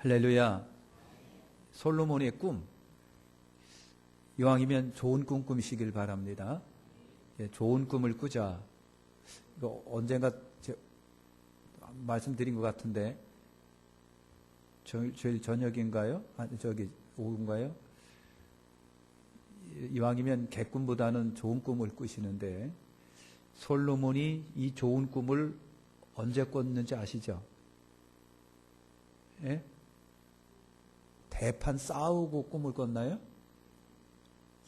할렐루야. 솔로몬의 꿈. 이왕이면 좋은 꿈 꾸시길 바랍니다. 좋은 꿈을 꾸자. 이거 언젠가 말씀드린 것 같은데, 주일 저녁인가요? 아니, 오후인가요? 이왕이면 개꿈보다는 좋은 꿈을 꾸시는데, 솔로몬이 이 좋은 꿈을 언제 꿨는지 아시죠? 예? 대판 싸우고 꿈을 꿨나요?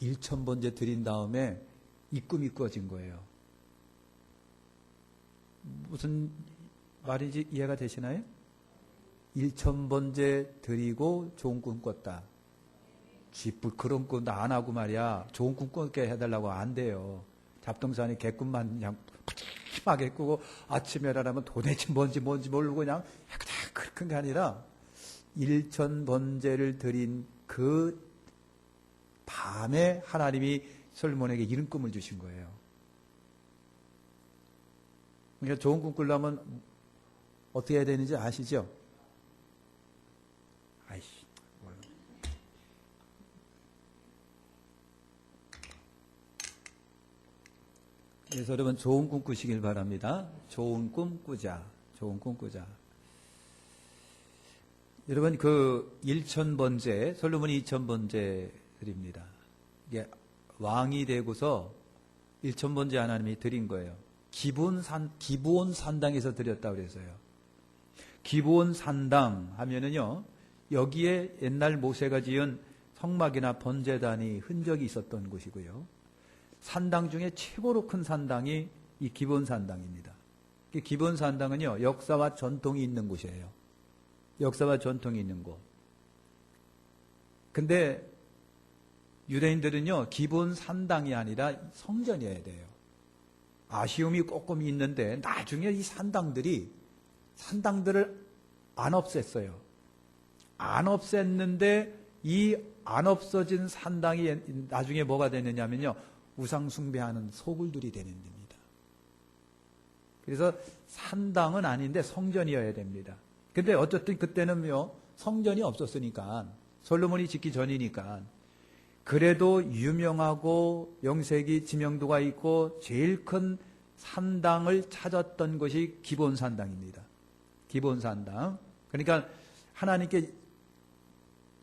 1000번째 드린 다음에 이 꿈이 꿔진 거예요. 무슨 말인지 이해가 되시나요? 1000번째 드리고 좋은 꿈 꿨다. 그런 꿈 안 하고 말이야. 좋은 꿈 꿔게 해달라고 안 돼요. 잡동사니 개꿈만 그냥 푸짐하게 꾸고 아침에 일어나면 도대체 뭔지 모르고 그냥 그런 게 아니라 1000번째를 드린 그 밤에 하나님이 솔로몬에게 이런 꿈을 주신 거예요. 그러니까 좋은 꿈 꾸려면 어떻게 해야 되는지 아시죠? 아이씨, 뭐야. 그래서 여러분 좋은 꿈 꾸시길 바랍니다. 좋은 꿈 꾸자. 좋은 꿈 꾸자. 여러분 그 1000번째, 솔로몬이 2000번째 드립니다. 이게 왕이 되고서 1000번째 하나님이 드린 거예요. 기브온 산당에서 드렸다고 그래서요. 기브온 산당 하면은요, 여기에 옛날 모세가 지은 성막이나 번제단이 흔적이 있었던 곳이고요. 산당 중에 최고로 큰 산당이 이 기브온 산당입니다. 이 기브온 산당은요, 역사와 전통이 있는 곳이에요. 역사와 전통이 있는 곳. 근데 유대인들은요, 기브온 산당이 아니라 성전이어야 돼요. 아쉬움이 조금 있는데 나중에 이 산당들을 안 없앴어요. 안 없앴는데 이 안 없어진 산당이 나중에 뭐가 되느냐면요, 우상 숭배하는 소굴들이 되는 겁니다. 그래서 산당은 아닌데 성전이어야 됩니다. 근데 어쨌든 그때는요, 성전이 없었으니까, 솔로몬이 짓기 전이니까, 그래도 유명하고 명색이 지명도가 있고 제일 큰 산당을 찾았던 것이 기브온 산당입니다. 기브온 산당. 그러니까 하나님께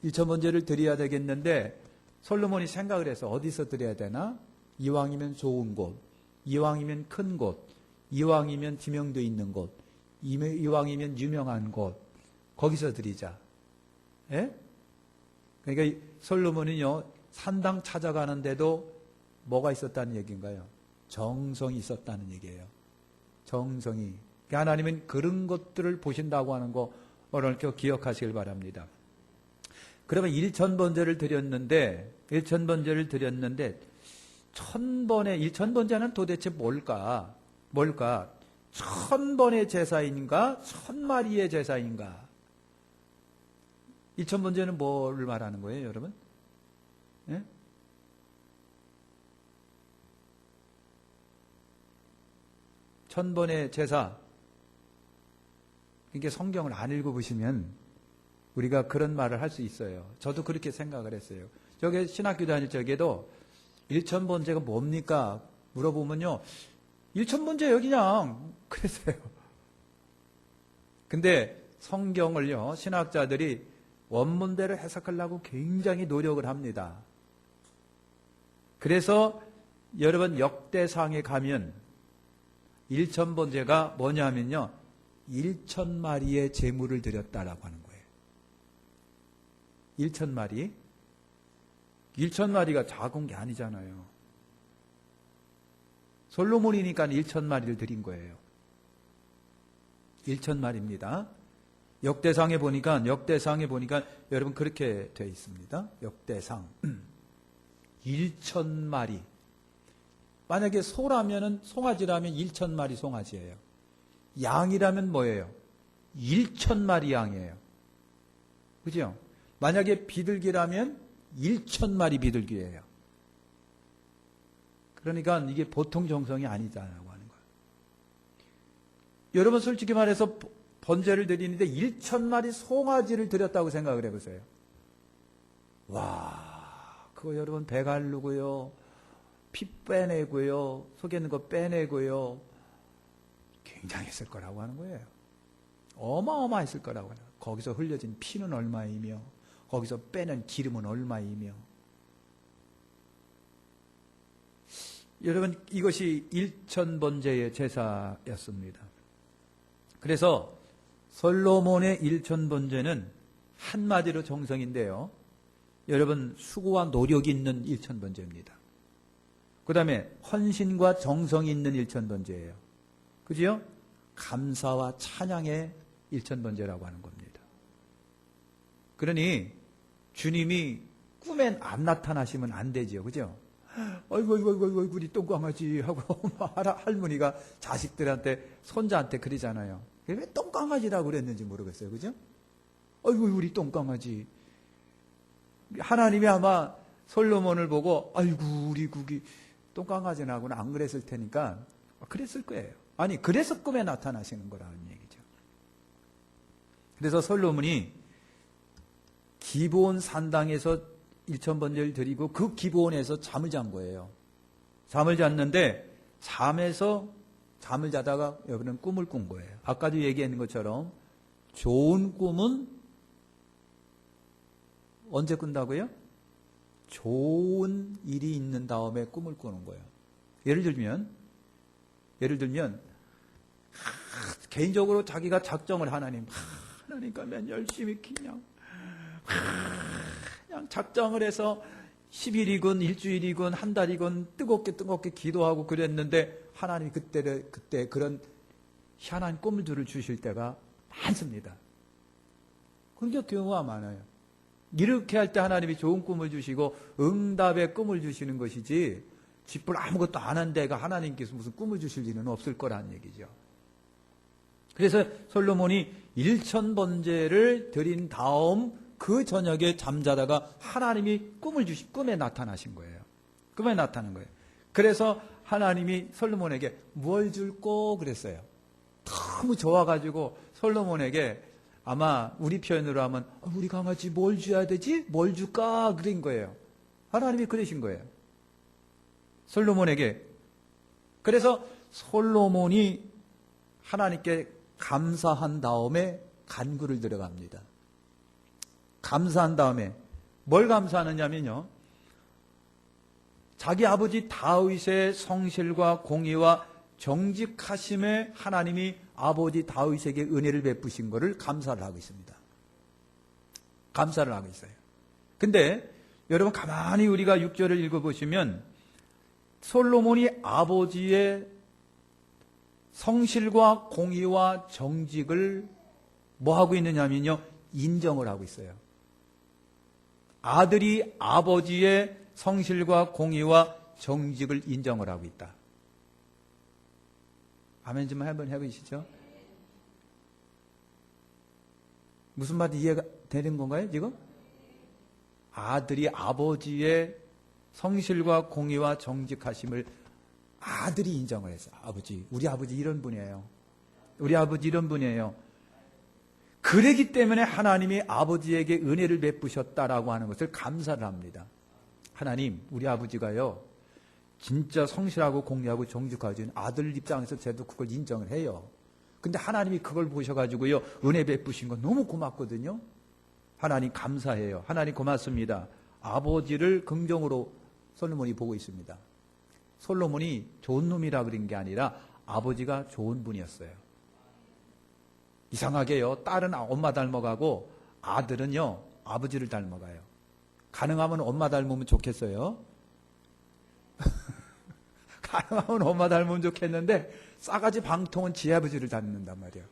1000번째를 드려야 되겠는데 솔로몬이 생각을 해서 어디서 드려야 되나? 이왕이면 좋은 곳, 이왕이면 큰 곳, 이왕이면 지명도 있는 곳, 이왕이면 유명한 곳, 거기서 드리자. 예? 그러니까 솔로몬은요, 산당 찾아가는데도 뭐가 있었다는 얘기인가요? 정성이 있었다는 얘기예요. 정성이. 그러니까 하나님은 그런 것들을 보신다고 하는 거 오늘 기억하시길 바랍니다. 그러면 1000번째를 드렸는데 1000번째는 도대체 뭘까? 1000번의 제사인가? 1000마리의 제사인가? 2000번째는 뭐를 말하는 거예요, 여러분? 예? 천번의 제사. 이게 성경을 안 읽어보시면 우리가 그런 말을 할 수 있어요. 저도 그렇게 생각을 했어요. 저게 신학교 다닐 적에도 1000번째가 뭡니까? 물어보면요, 1000번째요, 그냥. 그랬어요. 근데 성경을요, 신학자들이 원문대로 해석하려고 굉장히 노력을 합니다. 그래서 여러분 역대상에 가면 1000번째가 뭐냐 하면요, 1000마리의 제물을 드렸다라고 하는 거예요. 1000마리. 1000마리가 작은 게 아니잖아요. 솔로몬이니까 1000마리를 드린 거예요. 1000마리입니다. 역대상에 보니까 여러분 그렇게 되어 있습니다. 역대상 1000마리. 만약에 송아지라면 1000마리 송아지예요. 양이라면 뭐예요? 1000마리 양이에요. 그죠? 만약에 비둘기라면 1000마리 비둘기예요. 그러니까 이게 보통 정성이 아니다라고 하는 거예요. 여러분 솔직히 말해서 번제를 드리는데 1,000마리 송아지를 드렸다고 생각을 해보세요. 와, 그거 여러분 배 가르고요, 피 빼내고요, 속에 있는 거 빼내고요, 굉장했을 거라고 하는 거예요. 어마어마했을 거라고 하는 거예요. 거기서 흘려진 피는 얼마이며 거기서 빼낸 기름은 얼마이며. 여러분, 이것이 1,000번제의 제사였습니다. 그래서 솔로몬의 1,000번제는 한마디로 정성인데요, 여러분 수고와 노력이 있는 1,000번제입니다. 그 다음에 헌신과 정성이 있는 1,000번제예요. 그죠? 감사와 찬양의 1,000번제라고 하는 겁니다. 그러니 주님이 꿈에 안 나타나시면 안 되지요. 그죠? 아이고, 우리 똥강아지 하고 할머니가 자식들한테, 손자한테 그러잖아요. 왜 똥강아지라고 그랬는지 모르겠어요. 그죠? 아이고, 우리 똥강아지. 하나님이 아마 솔로몬을 보고, 아이고, 우리 국이 똥강아지나고는 안 그랬을 테니까, 그랬을 거예요. 아니, 그래서 꿈에 나타나시는 거라는 얘기죠. 그래서 솔로몬이 기브온 산당에서 1,000번제를 드리고 그 기브온에서 잠을 잔 거예요. 잠을 잤는데 잠을 자다가 여러분은 꿈을 꾼 거예요. 아까도 얘기했는 것처럼 좋은 꿈은 언제 꾼다고요? 좋은 일이 있는 다음에 꿈을 꾸는 거예요. 예를 들면 개인적으로 자기가 작정을 하나님과 맨 열심히 그냥 작정을 해서 10일이건 일주일이건 한 달이건 뜨겁게 기도하고 그랬는데 하나님이 그때 그런 희한한 꿈들을 주실 때가 많습니다. 그런 경우가 많아요. 이렇게 할 때 하나님이 좋은 꿈을 주시고 응답의 꿈을 주시는 것이지, 쥐뿔 아무것도 안 한 데가 하나님께서 무슨 꿈을 주실 일은 없을 거라는 얘기죠. 그래서 솔로몬이 1,000번제를 드린 다음 그 저녁에 잠자다가 하나님이 꿈에 나타나신 거예요. 꿈에 나타난 거예요. 그래서 하나님이 솔로몬에게 뭘 줄꼬 그랬어요. 너무 좋아가지고 솔로몬에게, 아마 우리 표현으로 하면 우리 강아지 뭘 줘야 되지? 뭘 줄까? 그런 거예요. 하나님이 그러신 거예요. 솔로몬에게. 그래서 솔로몬이 하나님께 감사한 다음에 간구를 들어갑니다. 감사한 다음에 뭘 감사하느냐면요, 자기 아버지 다윗의 성실과 공의와 정직하심에 하나님이 아버지 다윗에게 은혜를 베푸신 것을 감사를 하고 있습니다. 감사를 하고 있어요. 근데 여러분 가만히 우리가 6절을 읽어보시면 솔로몬이 아버지의 성실과 공의와 정직을 뭐 하고 있느냐면요, 인정을 하고 있어요. 아들이 아버지의 성실과 공의와 정직을 인정을 하고 있다. 아멘 좀 한번 해보시죠. 무슨 말이 이해가 되는 건가요, 지금? 아들이 아버지의 성실과 공의와 정직하심을 아들이 인정을 했어요. 우리 아버지 이런 분이에요. 우리 아버지 이런 분이에요. 그러기 때문에 하나님이 아버지에게 은혜를 베푸셨다라고 하는 것을 감사를 합니다. 하나님, 우리 아버지가요, 진짜 성실하고 공의하고 정직하지, 아들 입장에서 저도 그걸 인정을 해요. 근데 하나님이 그걸 보셔가지고요, 은혜 베푸신 건 너무 고맙거든요. 하나님 감사해요. 하나님 고맙습니다. 아버지를 긍정으로 솔로몬이 보고 있습니다. 솔로몬이 좋은 놈이라 그런 게 아니라 아버지가 좋은 분이었어요. 이상하게요, 딸은 엄마 닮아가고 아들은요, 아버지를 닮아가요. 가능하면 엄마 닮으면 좋겠어요. 가능하면 엄마 닮으면 좋겠는데 싸가지 방통은 지 아버지를 닮는단 말이에요.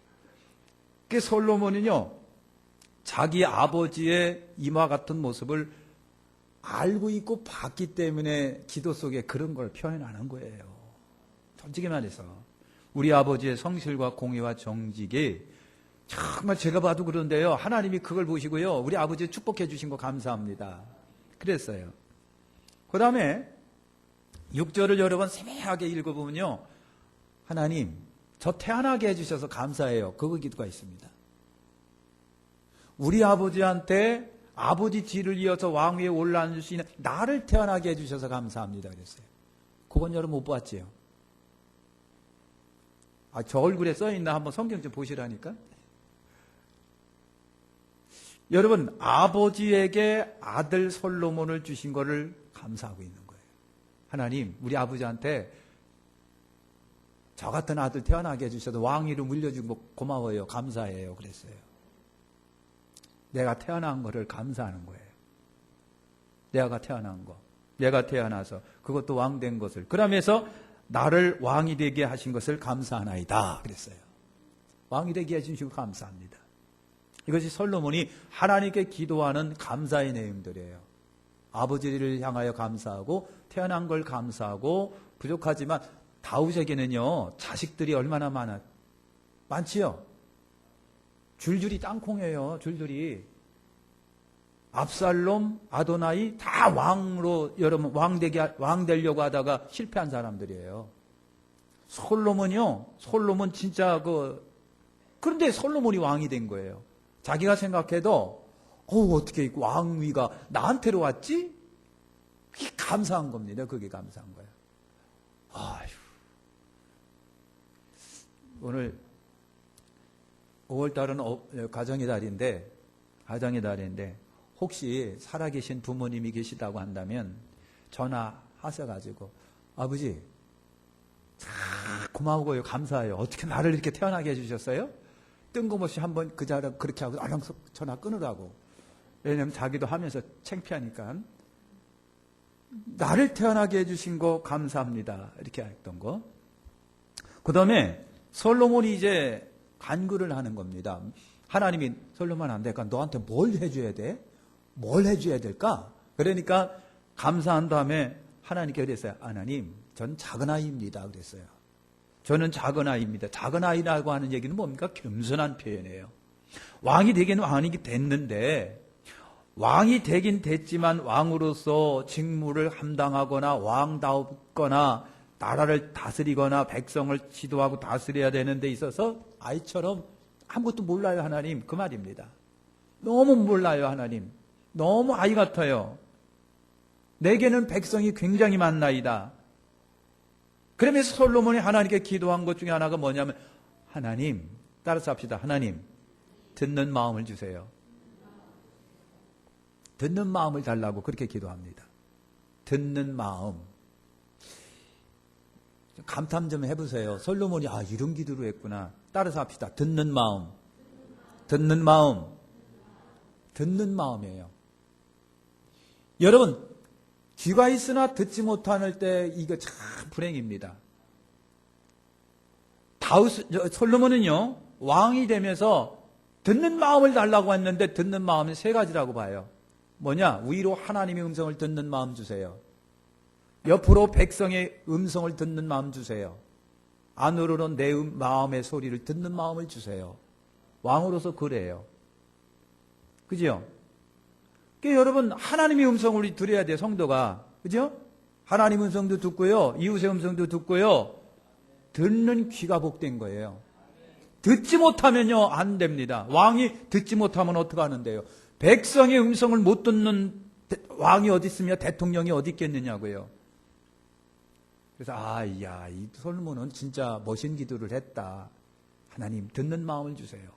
그 솔로몬은요, 자기 아버지의 이마 같은 모습을 알고 있고 봤기 때문에 기도 속에 그런 걸 표현하는 거예요. 솔직히 말해서 우리 아버지의 성실과 공의와 정직이 정말 제가 봐도 그런데요, 하나님이 그걸 보시고요, 우리 아버지 축복해 주신 거 감사합니다. 그랬어요. 그 다음에 6절을 여러 번 세밀하게 읽어보면요, 하나님, 저 태어나게 해주셔서 감사해요. 그거 기도가 있습니다. 우리 아버지한테 아버지 뒤를 이어서 왕위에 올라앉을 수 있는 나를 태어나게 해주셔서 감사합니다. 그랬어요. 그건 여러분 못 봤지요? 저 얼굴에 써있나 한번 성경 좀 보시라니까. 여러분, 아버지에게 아들 솔로몬을 주신 거를 감사하고 있는 거예요. 하나님, 우리 아버지한테 저 같은 아들 태어나게 해주셔서 왕위로 물려준 거 고마워요. 감사해요. 그랬어요. 내가 태어난 거를 감사하는 거예요. 내가 태어난 거. 내가 태어나서 그것도 왕 된 것을. 그러면서 나를 왕이 되게 하신 것을 감사하나이다. 그랬어요. 왕이 되게 해주시고 감사합니다. 이것이 솔로몬이 하나님께 기도하는 감사의 내용들이에요. 아버지를 향하여 감사하고 태어난 걸 감사하고 부족하지만 다윗에게는요 자식들이 얼마나 많지요? 줄줄이 땅콩이에요. 줄줄이. 압살롬, 아도나이 다 왕으로 여러분 왕 되려고 하다가 실패한 사람들이에요. 솔로몬 진짜 그런데 솔로몬이 왕이 된 거예요. 자기가 생각해도 어떻게 왕위가 나한테로 왔지? 그게 감사한 겁니다. 그게 감사한 거예요. 아휴. 오늘 5월달은 가정의 달인데 혹시 살아계신 부모님이 계시다고 한다면 전화하셔가지고 아버지 고마워요. 감사해요. 어떻게 나를 이렇게 태어나게 해주셨어요? 뜬금없이 한번 그 자리에 그렇게 하고 얼른 전화 끊으라고. 왜냐면 자기도 하면서 창피하니까. 나를 태어나게 해주신 거 감사합니다. 이렇게 했던 거. 그 다음에 솔로몬이 이제 간구를 하는 겁니다. 하나님이 솔로몬 안 될까? 너한테 뭘 해줘야 돼? 뭘 해줘야 될까? 그러니까 감사한 다음에 하나님께 그랬어요. 하나님, 전 작은 아이입니다. 그랬어요. 저는 작은 아이입니다. 작은 아이라고 하는 얘기는 뭡니까? 겸손한 표현이에요. 왕이 되긴 왕이 됐는데 왕이 되긴 됐지만 왕으로서 직무를 감당하거나 왕다웠거나 나라를 다스리거나 백성을 지도하고 다스려야 되는 데 있어서 아이처럼 아무것도 몰라요. 하나님. 그 말입니다. 너무 몰라요. 하나님. 너무 아이 같아요. 내게는 백성이 굉장히 많나이다. 그러면서 솔로몬이 하나님께 기도한 것 중에 하나가 뭐냐면 하나님, 따라서 합시다. 하나님, 듣는 마음을 주세요. 듣는 마음을 달라고 그렇게 기도합니다. 듣는 마음. 감탄 좀 해보세요. 솔로몬이 이런 기도를 했구나. 따라서 합시다. 듣는 마음. 듣는 마음. 듣는 마음이에요. 여러분, 귀가 있으나 듣지 못하는 때 이거 참 불행입니다. 솔로몬은요 왕이 되면서 듣는 마음을 달라고 했는데 듣는 마음은 세 가지라고 봐요. 뭐냐? 위로 하나님의 음성을 듣는 마음 주세요. 옆으로 백성의 음성을 듣는 마음 주세요. 안으로는 내 마음의 소리를 듣는 마음을 주세요. 왕으로서 그래요. 그죠? 그러니까 여러분 하나님의 음성을 우리 들어야 돼요. 성도가. 그죠? 하나님의 음성도 듣고요. 이웃의 음성도 듣고요. 듣는 귀가 복된 거예요. 듣지 못하면요 안 됩니다. 왕이 듣지 못하면 어떻게 하는데요? 백성의 음성을 못 듣는 왕이 어디 있으며 대통령이 어디 있겠느냐고요. 그래서 이 솔로몬은 진짜 멋진 기도를 했다. 하나님 듣는 마음을 주세요.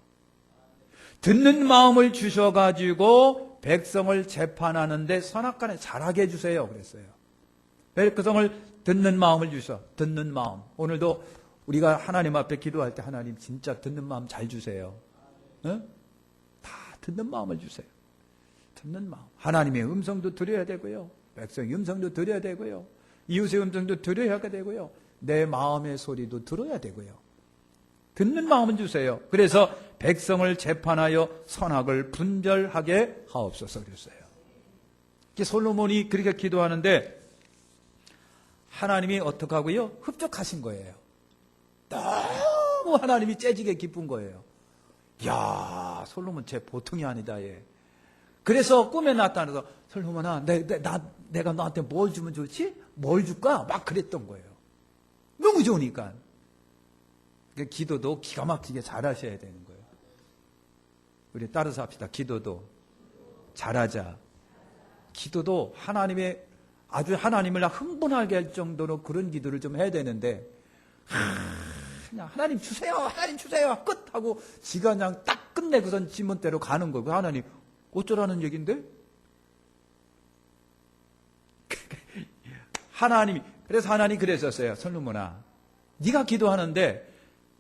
듣는 마음을 주셔가지고 백성을 재판하는데 선악간에 잘하게 해주세요. 그랬어요. 백성을 듣는 마음을 주셔. 듣는 마음. 오늘도 우리가 하나님 앞에 기도할 때 하나님 진짜 듣는 마음 잘 주세요. 다 듣는 마음을 주세요. 듣는 마음. 하나님의 음성도 들어야 되고요. 백성의 음성도 들어야 되고요. 이웃의 음성도 들어야 되고요. 내 마음의 소리도 들어야 되고요. 듣는 마음을 주세요. 그래서 백성을 재판하여 선악을 분별하게 하옵소서 그랬어요. 솔로몬이 그렇게 기도하는데 하나님이 어떻게 하고요? 흡족하신 거예요. 너무 하나님이 째지게 기쁜 거예요. 야, 솔로몬 쟤 보통이 아니다 얘. 그래서 꿈에 나타나서 솔로몬아 내가 너한테 뭘 주면 좋지? 뭘 줄까? 막 그랬던 거예요. 너무 좋으니까. 그러니까 기도도 기가 막히게 잘하셔야 되는 거예요. 우리 따라서 합시다. 기도도 잘하자. 기도도 하나님의 아주 하나님을 흥분하게 할 정도로 그런 기도를 좀 해야 되는데 그냥 하나님 주세요, 하나님 주세요 끝 하고 지가 그냥 딱 끝내고선 지문대로 가는 거고 하나님 어쩌라는 얘긴데? 그래서 하나님이 그랬었어요. 솔로몬아, 네가 기도하는데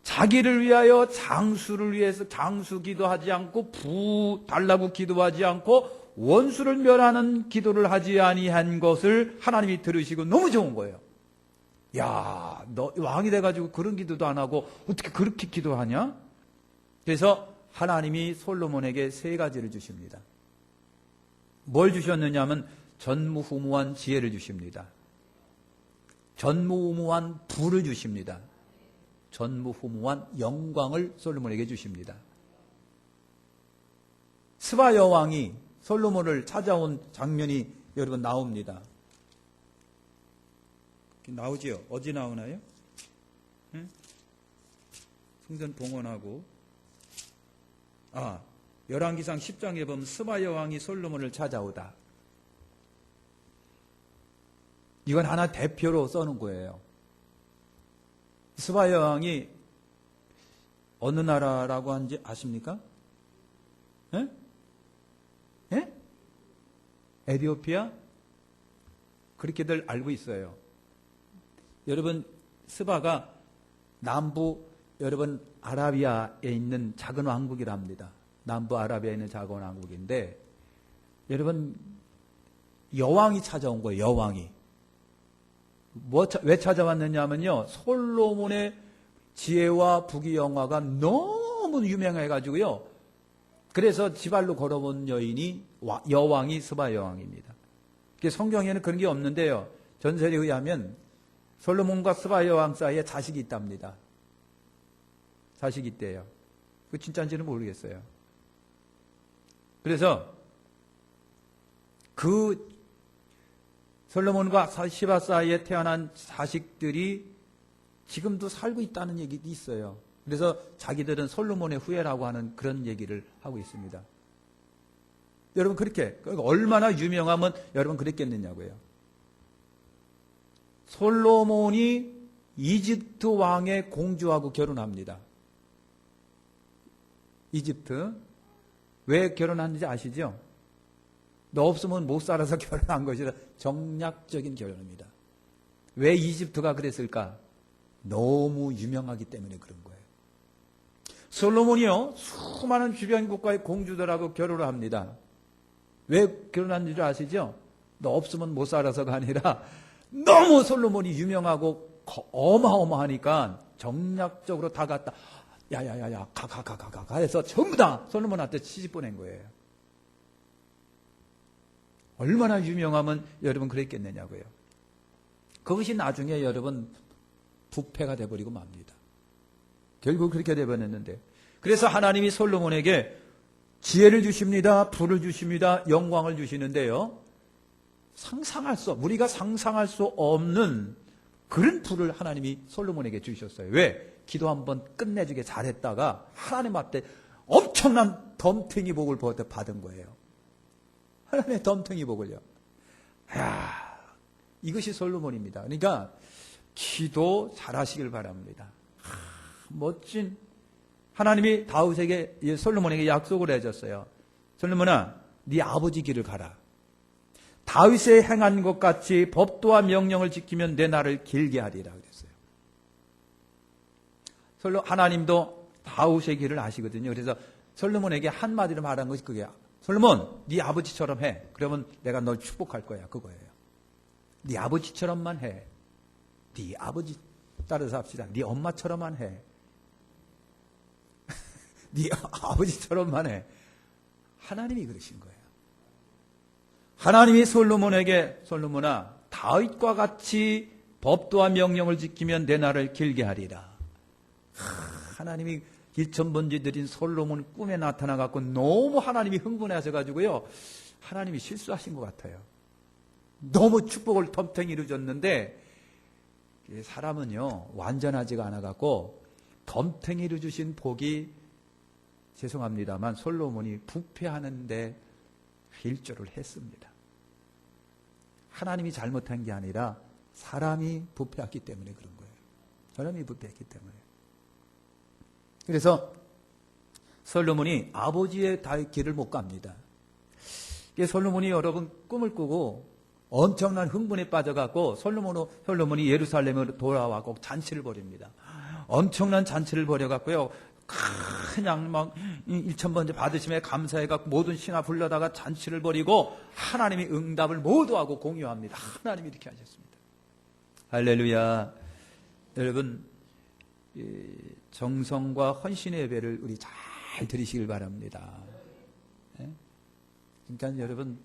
자기를 위하여 장수를 위해서 장수 기도하지 않고 부 달라고 기도하지 않고 원수를 멸하는 기도를 하지 아니한 것을 하나님이 들으시고 너무 좋은 거예요. 야, 너 왕이 돼가지고 그런 기도도 안 하고 어떻게 그렇게 기도하냐? 그래서 하나님이 솔로몬에게 3가지를 주십니다. 뭘 주셨느냐 하면 전무후무한 지혜를 주십니다. 전무후무한 부를 주십니다. 전무후무한 영광을 솔로몬에게 주십니다. 스바 여왕이 솔로몬을 찾아온 장면이 여러분 나옵니다. 나오지요? 어디 나오나요? 응? 성전 봉헌하고 열왕기상 10장에 보면 스바 여왕이 솔로몬을 찾아오다. 이건 하나 대표로 써놓은 거예요. 스바 여왕이 어느 나라라고 하는지 아십니까? 예? 예? 에티오피아? 그렇게들 알고 있어요. 여러분, 스바가 남부, 여러분, 아라비아에 있는 작은 왕국이랍니다. 남부 아라비아에 있는 작은 왕국인데, 여러분, 여왕이 찾아온 거예요, 여왕이. 왜 찾아왔느냐 하면요, 솔로몬의 지혜와 부귀영화가 너무 유명해가지고요, 그래서 지발로 걸어본 여인이 여왕이 스바 여왕입니다. 성경에는 그런 게 없는데요, 전설에 의하면 솔로몬과 스바 여왕 사이에 자식이 있답니다. 자식이 있대요. 그 진짜인지는 모르겠어요. 그래서 그 솔로몬과 시바 사이에 태어난 자식들이 지금도 살고 있다는 얘기도 있어요. 그래서 자기들은 솔로몬의 후예라고 하는 그런 얘기를 하고 있습니다. 여러분 그렇게 얼마나 유명하면 여러분 그랬겠느냐고요. 솔로몬이 이집트 왕의 공주하고 결혼합니다. 이집트. 왜 결혼하는지 아시죠? 너 없으면 못 살아서 결혼한 것이라 정략적인 결혼입니다. 왜 이집트가 그랬을까? 너무 유명하기 때문에 그런 거예요. 솔로몬이요, 수많은 주변 국가의 공주들하고 결혼을 합니다. 왜 결혼한 줄 아시죠? 너 없으면 못 살아서가 아니라 너무 솔로몬이 유명하고 어마어마하니까 정략적으로 다 갔다. 야야야야 가 해서 전부 다 솔로몬한테 시집 보낸 거예요. 얼마나 유명하면 여러분 그랬겠느냐고요. 그것이 나중에 여러분 부패가 돼버리고 맙니다. 결국 그렇게 돼버렸는데, 그래서 하나님이 솔로몬에게 지혜를 주십니다. 부를 주십니다. 영광을 주시는데요, 우리가 상상할 수 없는 그런 부를 하나님이 솔로몬에게 주셨어요. 왜? 기도 한번 끝내주게 잘했다가 하나님한테 엄청난 덤탱이 복을 받은 거예요. 하나님의 덤탱이 복을요. 이것이 솔로몬입니다. 그러니까 기도 잘하시길 바랍니다. 멋진 하나님이 다윗에게, 솔로몬에게 약속을 해줬어요. 솔로몬아, 네 아버지 길을 가라. 다윗의 행한 것 같이 법도와 명령을 지키면 내 날을 길게 하리라 그랬어요. 하나님도 다윗의 길을 아시거든요. 그래서 솔로몬에게 한마디로 말한 것이 그게야. 솔로몬, 네 아버지처럼 해. 그러면 내가 널 축복할 거야. 그거예요. 네 아버지처럼만 해. 네 아버지 따라서 합시다. 네 엄마처럼만 해. 네 아버지처럼만 해. 하나님이 그러신 거예요. 하나님이 솔로몬에게, 솔로몬아, 다윗과 같이 법도와 명령을 지키면 내 날을 길게 하리라. 하나님이 일천번째 드린 솔로몬 꿈에 나타나갖고 너무 하나님이 흥분하셔가지고요, 하나님이 실수하신 것 같아요. 너무 축복을 덤탱이로 줬는데, 사람은요 완전하지가 않아갖고 덤탱이로 주신 복이 죄송합니다만 솔로몬이 부패하는데 일조를 했습니다. 하나님이 잘못한 게 아니라 사람이 부패했기 때문에 그런 거예요. 사람이 부패했기 때문에. 그래서 솔로몬이 아버지의 길을 못 갑니다. 솔로몬이 여러분 꿈을 꾸고 엄청난 흥분에 빠져갖고 솔로몬이 예루살렘으로 돌아와고 잔치를 벌입니다. 엄청난 잔치를 벌여갖고요. 그냥 막 1000번째 받으심에 감사해갖고 모든 신하 불러다가 잔치를 벌이고 하나님이 응답을 모두 하고 공유합니다. 하나님이 이렇게 하셨습니다. 할렐루야. 여러분 정성과 헌신의 예배를 우리 잘 드리시길 바랍니다. 그러니까 여러분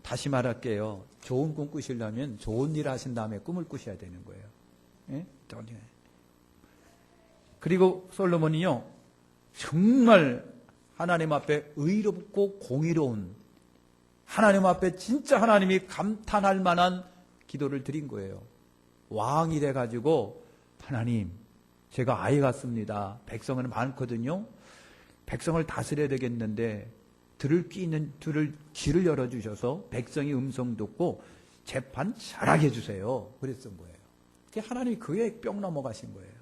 다시 말할게요. 좋은 꿈 꾸시려면 좋은 일 하신 다음에 꿈을 꾸셔야 되는 거예요. 그리고 솔로몬이요 정말 하나님 앞에 의롭고 공의로운 하나님 앞에 진짜 하나님이 감탄할 만한 기도를 드린 거예요. 왕이 돼가지고 하나님 제가 아이 같습니다. 백성은 많거든요. 백성을 다스려야 되겠는데 들을 귀를 열어주셔서 백성이 음성 듣고 재판 잘하게 해주세요. 그랬던 거예요. 하나님이 그에 뿅 넘어가신 거예요.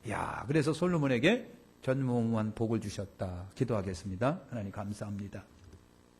야, 그래서 솔로몬에게 전무후무한 복을 주셨다. 기도하겠습니다. 하나님 감사합니다.